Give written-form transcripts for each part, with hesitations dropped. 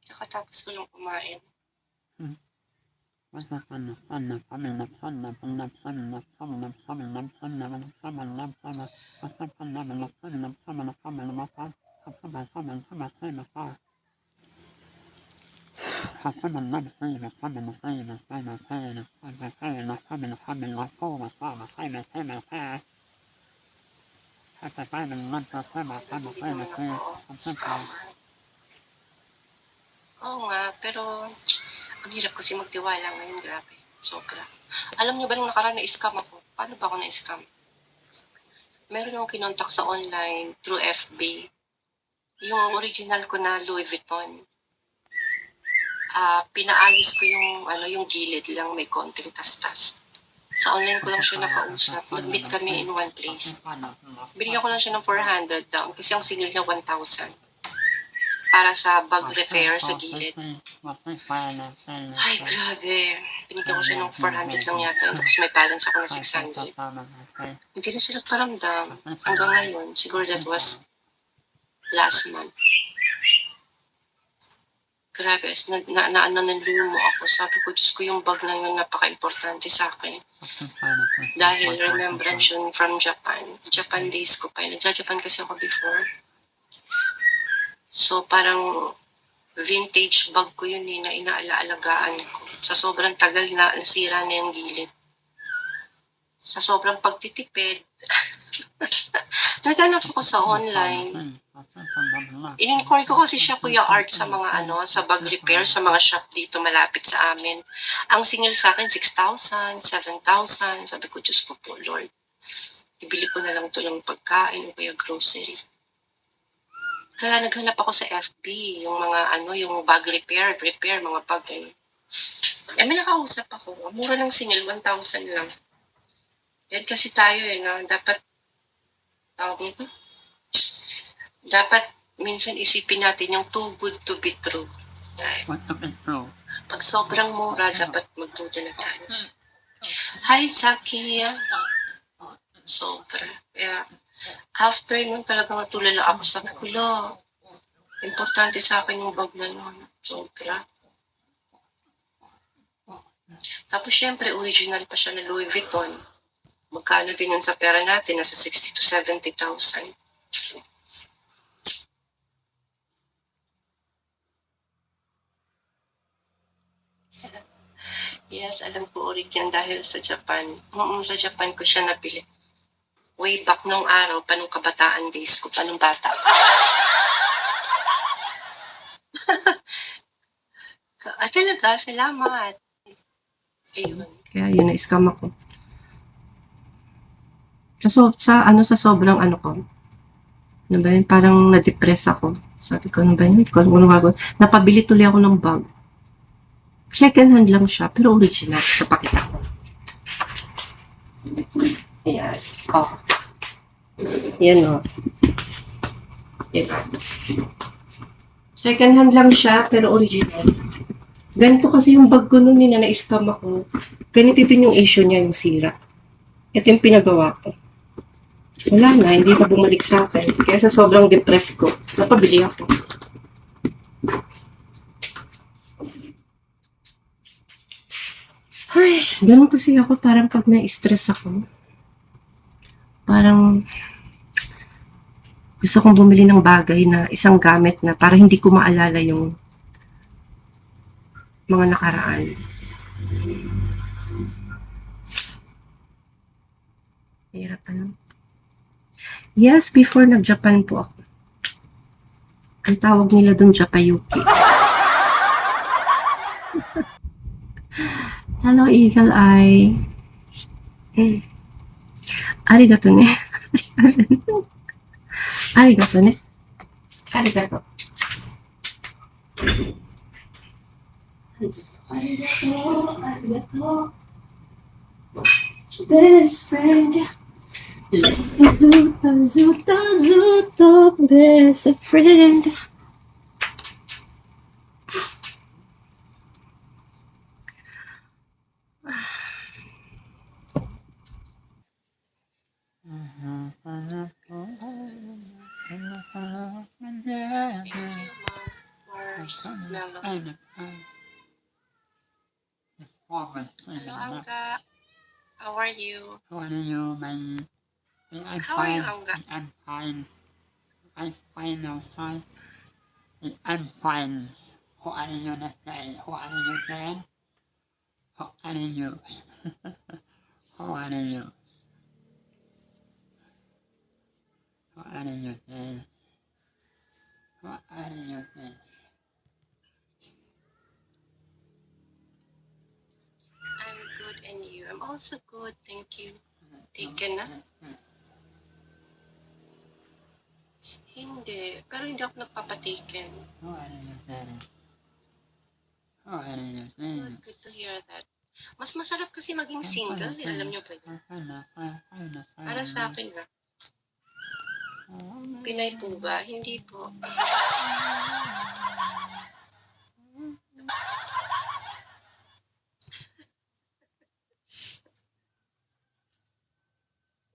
Kakatapos ko lang kumain. Oo nga, pero ang hirap kasi magtiwala ngayon, grabe. Sobra. Alam niyo ba nung nakaraan na-scam ako? Paano ba ako na-scam? Meron akong kinontak sa online through FB. Yung original ko na Louis Vuitton. Pinaayos ko yung gilid lang, may konting tastas. Sa online ko lang siya nakausap. Nag-meet kami in one place. Binigyan ko lang siya ng 400 down kasi ang single niya 1,000. Para sa bag repair sa gilid. Ay, grabe. Binigyan ko siya ng 400 lang yata. Tapos may balance ako na 600. Hindi na siya nagparamdam. Hanggang ngayon, siguro that was last month. Grabe, nalumo ako. Sabi ko, Diyos ko, yung bag na yun, napaka-importante sa akin. Dahil remembrance yun from Japan. Japan days ko pa. Nagja-Japan kasi ako before. So, parang vintage bag ko yun na inaalagaan ko. Sa sobrang tagal na nasira na yung gilid. Sa sobrang pagtitipid, naghanap ako sa online. In-inquire ko kasi siya, Kuya Art, sa mga sa bag repair, sa mga shop dito malapit sa amin. Ang singil sa akin, 6,000, 7,000. Sabi ko, Diyos ko po, Lord. Ibili ko na lang ito ng pagkain o kaya grocery. Kaya naghanap ako sa FB, yung mga yung bag repair, mga bag. May nakausap ako. Mura ng singil, 1,000 lang. Yan kasi tayo dapat, dapat minsan isipin natin yung too good to be true. Pag sobrang mura, dapat magduda na tayo. Hi, Saki. Sobra. Kaya, after nun talagang natulala ako sa kulo. Importante sa akin yung bag na nun. Sobra. Tapos syempre, original pa siya na Louis Vuitton. Magkano din yun sa pera natin? Nasa 60 to 70,000. Yes, alam ko ulit yan dahil sa Japan. Sa Japan ko siya nabili. Way back nung araw, pa nung kabataan days ko, pa nung bata. Talaga, salamat. Ayun. Kaya yun, na-scam ako. Sa sobrang ko, ba yun, parang na-depress ako. Sabi ko, ba yun, napabili tuloy ako ng bag. Second hand lang siya, pero original. Kapakita ko. Ayan. Yan Yan. Second hand lang siya, pero original. Ganito kasi yung bag ko noon na na-scam ako. Ganito din yung issue niya, yung sira. Ito yung pinagawa ko. Wala na, hindi na bumalik sa akin. Kaya sa sobrang depressed ko, napabili ako. Ay, ganun kasi ako, parang pag na-stress ako, parang gusto kong bumili ng bagay na isang gamit na para hindi ko maalala yung mga nakaraan. Hirap Yes, before nag-Japan po ako. Ang tawag nila dun Japayuki. Hello, Eagle Eye. Arigato ne. Arigato ne. Arigato. Arigato. Best friend. Zuta, best friend. Mars, Melo. Hello, Angga. How are you? How are you, my... How are you, Angga? I'm fine. I'm fine outside. I'm fine. How are you today? How are you today? How are you? How are you? How are you today? How are you today? I'm good, and you? I'm also good, thank you. Taken na? Hindi, pero hindi ako nagpapatiken. How are you today? How are you today? Good to hear that. Mas masarap kasi maging single, alam niyo ba yun? Para sa akin na. Pinay po ba? Hindi po.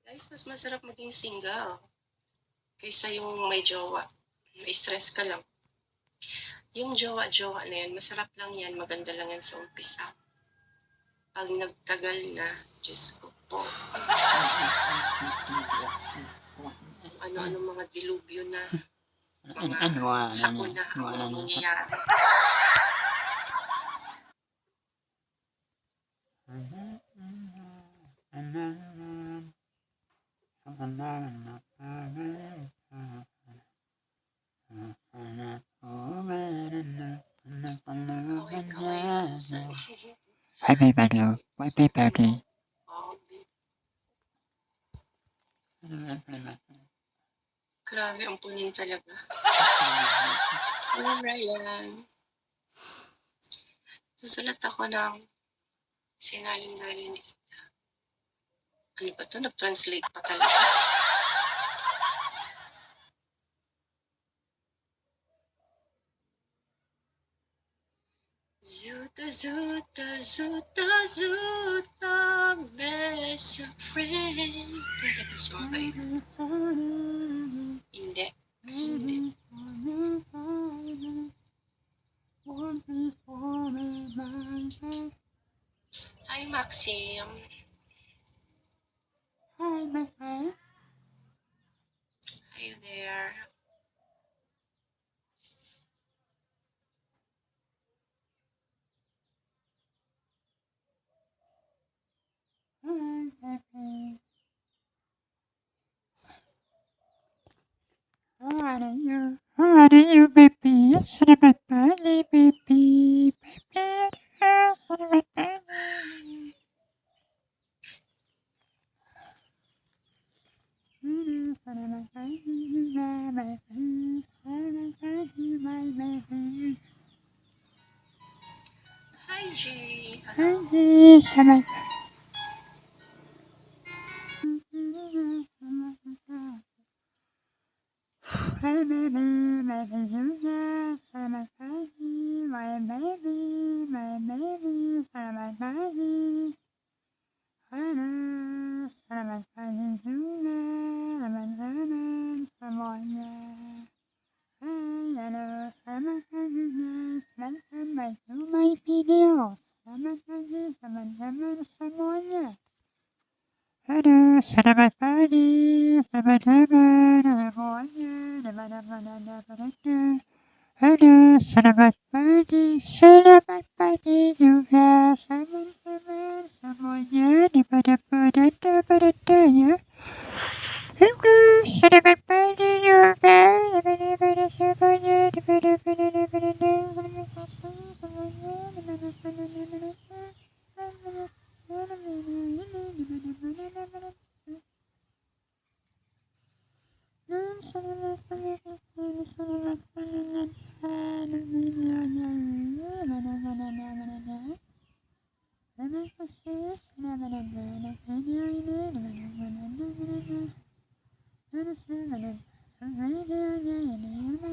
Guys, mas masarap maging single kaysa yung may jowa. May stress ka lang. Yung jowa-jowa na yan, masarap lang yan, maganda lang yan sa umpisa. Pag nagtagal na, Diyos ko po. Ano-ano mga dilubyo na, mga sakuna ang mangyayari. Happy birthday. Happy birthday. Grabe, ang punin talaga. Hello, Ryan. Susulat ako ng sinalin-dalin dito. Ano ba ito? Nag-translate pa talaga. Zuta, zuta, zuta, zuta, best friend. Pwede ba sumabay? Hindi. Hindi. Hi, Maxim. Hi, my friend. Hi there. Hi, baby. How are you? How are you, baby? Cinnamon bunny, baby. Baby, cinnamon bunny. Cinnamon bunny, my baby. Cinnamon bunny, my baby. Hi, Jay. Hello. Hello. Cinnamon. Hey baby, my baby, cinnamon bunny, my baby, cinnamon bunny. Hello, cinnamon bunny, lemon, semuanya. Hey, hello, cinnamon bunny, welcome back to my video. Cinnamon bunny, lemon, semuanya. Hello, cinnamon bunny, lemon, semuanya. Hello, cinnamon bunny, you have semuanya, ya. Hello, cinnamon bunny,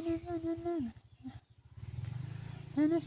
you have semuanya,